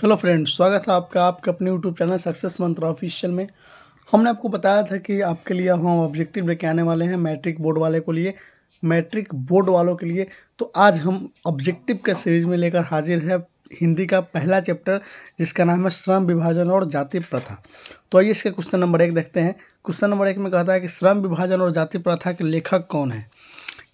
Hello friends, स्वागत है आपका आपके अपने यूट्यूब चैनल सक्सेस मंत्र ऑफिशियल में। हमने आपको बताया था कि आपके लिए हम ऑब्जेक्टिव लेके आने वाले हैं मैट्रिक बोर्ड वालों के लिए। तो आज हम ऑब्जेक्टिव के सीरीज में लेकर हाजिर है हिंदी का पहला चैप्टर, जिसका नाम है श्रम विभाजन और जाति प्रथा। तो आइए इसके क्वेश्चन नंबर 1 देखते हैं। क्वेश्चन नंबर 1 में कहता है कि श्रम विभाजन और जाति प्रथा के लेखक कौन है।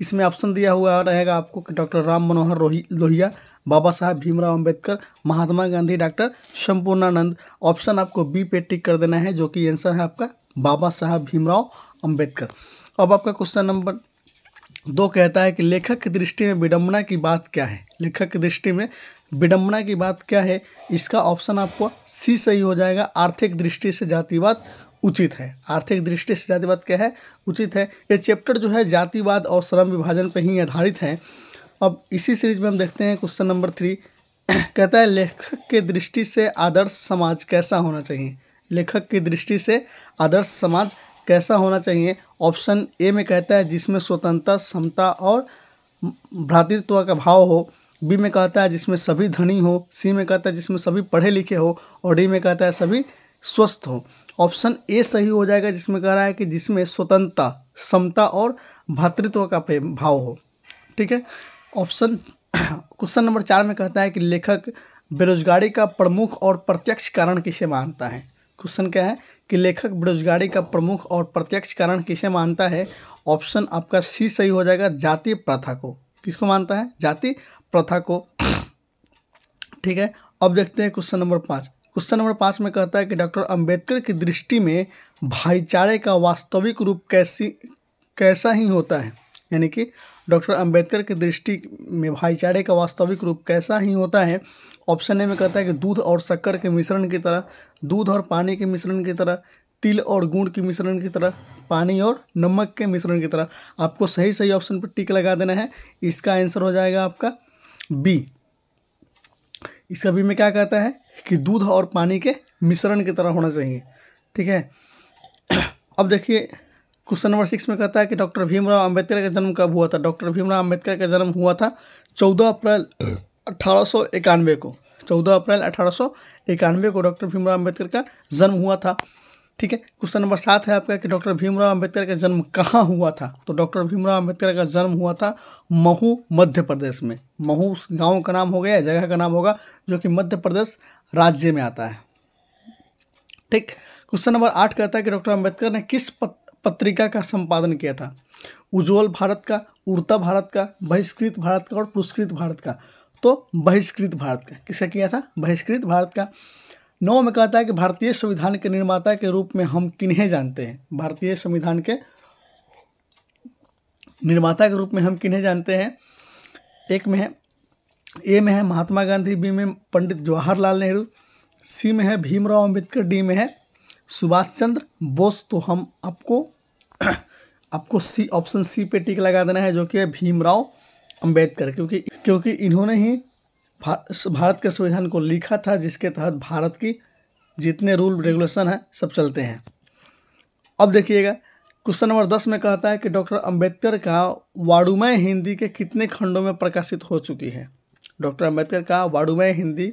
इसमें ऑप्शन दिया हुआ रहेगा आपको कि डॉक्टर राम मनोहर लोहिया, बाबा साहब भीमराव अंबेडकर, महात्मा गांधी, डॉक्टर संपूर्णानंद। ऑप्शन आपको बी पे टिक कर देना है, जो कि आंसर है आपका बाबा साहब भीमराव अंबेडकर। अब आपका क्वेश्चन नंबर 2 कहता है कि लेखक की दृष्टि में विडंबना की बात क्या है। लेखक की दृष्टि में विडंबना की बात क्या है, इसका ऑप्शन आपको सी सही हो जाएगा। आर्थिक दृष्टि से जातिवाद उचित है। आर्थिक दृष्टि से जातिवाद क्या है, उचित है। ये चैप्टर जो है जातिवाद और श्रम विभाजन पर ही आधारित है। अब इसी सीरीज में हम देखते हैं क्वेश्चन नंबर 3 कहता है लेखक के दृष्टि से आदर्श समाज कैसा होना चाहिए। लेखक की दृष्टि से आदर्श समाज कैसा होना चाहिए। ऑप्शन ए में कहता है जिसमें स्वतंत्रता, समता और भ्रातृत्व का भाव हो। बी में कहता है जिसमें सभी धनी हो। सी में कहता है जिसमें सभी पढ़े लिखे हो। और डी में कहता है सभी स्वस्थ हो। ऑप्शन ए सही हो जाएगा, जिसमें कह रहा है कि जिसमें स्वतंत्रता, समता और भ्रातृत्व का प्रेम भाव हो। ठीक है। क्वेश्चन नंबर 4 में कहता है कि लेखक बेरोजगारी का प्रमुख और प्रत्यक्ष कारण किसे मानता है। क्वेश्चन क्या है कि लेखक बेरोजगारी का प्रमुख और प्रत्यक्ष कारण किसे मानता है। ऑप्शन आपका सी सही हो जाएगा, जाति प्रथा को। किसको मानता है, जाति प्रथा को। ठीक है। अब देखते हैं क्वेश्चन नंबर 5। क्वेश्चन नंबर 5 में कहता है कि डॉक्टर अंबेडकर की दृष्टि में भाईचारे का वास्तविक रूप कैसा ही होता है। यानी कि डॉक्टर अंबेडकर की दृष्टि में भाईचारे का वास्तविक रूप कैसा ही होता है। ऑप्शन ए में कहता है कि दूध और शक्कर के मिश्रण की तरह, दूध और पानी के मिश्रण की तरह, तिल और गुड़ के मिश्रण की तरह, पानी और नमक के मिश्रण की तरह। आपको सही सही ऑप्शन पर टिक लगा देना है। इसका आंसर हो जाएगा आपका बी। इसका बी में क्या कहता है कि दूध और पानी के मिश्रण की तरह होना चाहिए। ठीक है। अब देखिए क्वेश्चन नंबर 6 में कहता है कि डॉक्टर भीमराव अंबेडकर का जन्म कब हुआ था। डॉक्टर भीमराव अंबेडकर का जन्म हुआ था 14 अप्रैल 1891 को। 14 अप्रैल 1891 को डॉक्टर भीमराव अंबेडकर का जन्म हुआ था। ठीक है। क्वेश्चन नंबर 7 है आपका कि डॉक्टर भीमराव अंबेडकर का जन्म कहाँ हुआ था। तो डॉक्टर भीमराव अंबेडकर का जन्म हुआ था महू, मध्य प्रदेश में। महू गांव का नाम हो गया, जगह का नाम होगा, जो कि मध्य प्रदेश राज्य में आता है। ठीक। क्वेश्चन नंबर 8 कहता है कि डॉक्टर अंबेडकर ने किस पत्रिका का संपादन किया था। उज्ज्वल भारत का, उड़ता भारत का, बहिष्कृत भारत का और पुरस्कृत भारत का। तो बहिष्कृत भारत का। किसका किया था, बहिष्कृत भारत का। 9 में कहता है कि भारतीय संविधान के निर्माता के रूप में हम किन्हें जानते हैं। भारतीय संविधान के निर्माता के रूप में हम किन्हें जानते हैं। एक में है, ए में है महात्मा गांधी, बी में पंडित जवाहरलाल नेहरू, सी में है भीमराव अंबेडकर, डी में है सुभाष चंद्र बोस। तो हम आपको सी, ऑप्शन सी पे टिक लगा देना है, जो कि है भीमराव अंबेडकर, क्योंकि इन्होंने ही भारत के संविधान को लिखा था, जिसके तहत भारत की जितने रूल रेगुलेशन है सब चलते हैं। अब देखिएगा क्वेश्चन नंबर 10 में कहता है कि डॉक्टर अंबेडकर का वाडुमय हिंदी के कितने खंडों में प्रकाशित हो चुकी है। डॉक्टर अंबेडकर का वाडुमय हिंदी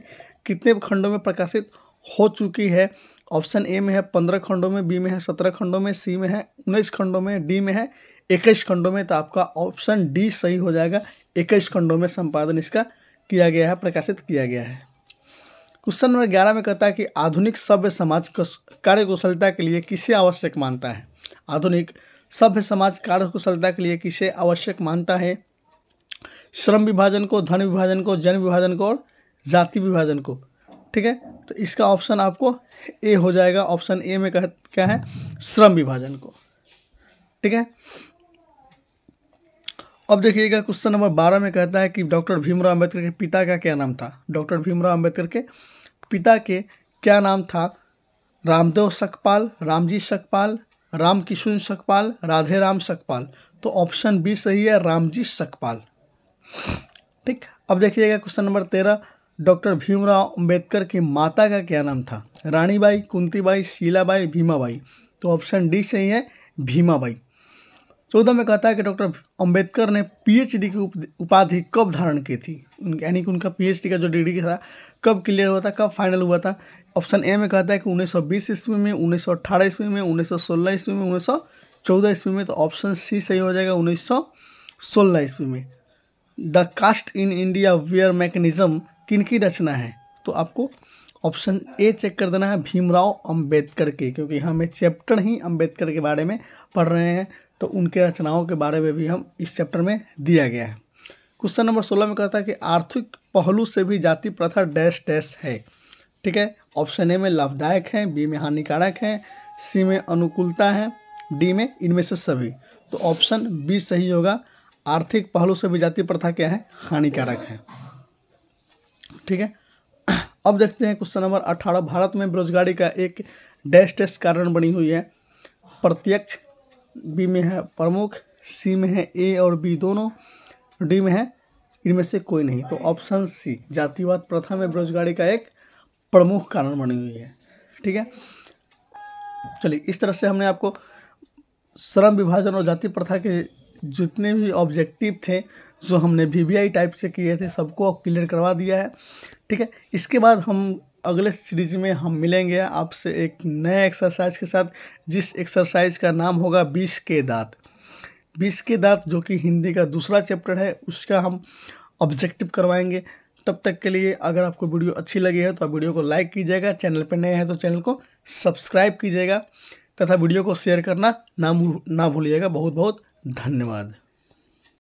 कितने खंडों में प्रकाशित हो चुकी है। ऑप्शन ए में है 15 खंडों में, बी में है 17 खंडों में, सी में है 19 खंडों में, डी में है 21 खंडों में। तो आपका ऑप्शन डी सही हो जाएगा। 21 खंडों में संपादन इसका किया गया है, प्रकाशित किया गया है। क्वेश्चन नंबर 11 में कहता है कि आधुनिक सभ्य समाज कार्यकुशलता के लिए किसे आवश्यक मानता है। आधुनिक सभ्य समाज कार्यकुशलता के लिए किसे आवश्यक मानता है। श्रम विभाजन को, धन विभाजन को, जन विभाजन को और जाति विभाजन को। ठीक है। तो इसका ऑप्शन आपको ए हो जाएगा। ऑप्शन ए में क्या है, श्रम विभाजन को। ठीक है। अब देखिएगा क्वेश्चन नंबर 12 में कहता है कि डॉक्टर भीमराव अंबेडकर के पिता का क्या नाम था। डॉक्टर भीमराव अंबेडकर के पिता के क्या नाम था। रामदेव सकपाल, रामजी सकपाल, रामकिशुन सकपाल, राधे राम सकपाल। तो ऑप्शन बी सही है, रामजी सकपाल। ठीक। अब देखिएगा question number 13, doctor Bhimrao Ambedkar की माता का क्या नाम था। रानीबाई, कुंतीबाई, शीलाबाई, भीमाबाई। तो ऑप्शन डी सही है, भीमाबाई। 14 में कहता है कि डॉक्टर अंबेडकर ने पीएचडी की उपाधि कब धारण की थी, यानी कि उनका पीएचडी का जो डिग्री था कब क्लियर हुआ था, कब फाइनल हुआ था। ऑप्शन ए में कहता है कि 1920 ईस्वी में, 1918 ईस्वी में, 1916 ईस्वी में, 1914 ईस्वी में। तो ऑप्शन सी सही हो जाएगा, 1916 ईस्वी में। The caste in India their mechanism किनकी रचना है, तो आपको ऑप्शन ए चेक कर देना है, भीमराव अंबेडकर की, क्योंकि हमें चैप्टर ही अंबेडकर के बारे में पढ़ रहे हैं, तो उनके रचनाओं के बारे में भी हम इस चैप्टर में दिया गया है। क्वेश्चन नंबर 16 में कहता है कि आर्थिक पहलू से भी जाति प्रथा डैश डैश है। ठीक है, ऑप्शन ए में लाभदायक है, बी में हानिकारक है, सी में अनुकूलता है, डी में इनमें से सभी। तो ऑप्शन बी सही होगा, आर्थिक पहलू से भी जाति प्रथा क्या है, हानिकारक है। ठीक है, अब देखते हैं क्वेश्चन नंबर 18। भारत में बेरोजगारी का एक डैश डैश कारण बनी हुई है। प्रत्यक्ष, बी में है प्रमुख, सी में है ए और बी दोनों, डी में है इनमें से कोई नहीं। तो ऑप्शन सी, जातिवाद प्रथा में बेरोजगारी का एक प्रमुख कारण बनी हुई है। ठीक है, चलिए इस तरह से हमने आपको श्रम विभाजन और जाति प्रथा के जितने भी ऑब्जेक्टिव थे जो हमने वीवीआई टाइप से किए थे सबको क्लियर करवा दिया है। ठीक है, इसके बाद हम अगले सीरीज में हम मिलेंगे आपसे एक नए एक्सरसाइज के साथ, जिस एक्सरसाइज का नाम होगा 20 के दांत। 20 के दांत जो कि हिंदी का दूसरा चैप्टर है, उसका हम ऑब्जेक्टिव करवाएंगे। तब तक के लिए अगर आपको वीडियो अच्छी लगी है तो आप वीडियो को लाइक कीजिएगा, चैनल पर नए हैं तो चैनल को सब्सक्राइब कीजिएगा तथा वीडियो को शेयर करना ना भूलिएगा। बहुत बहुत धन्यवाद।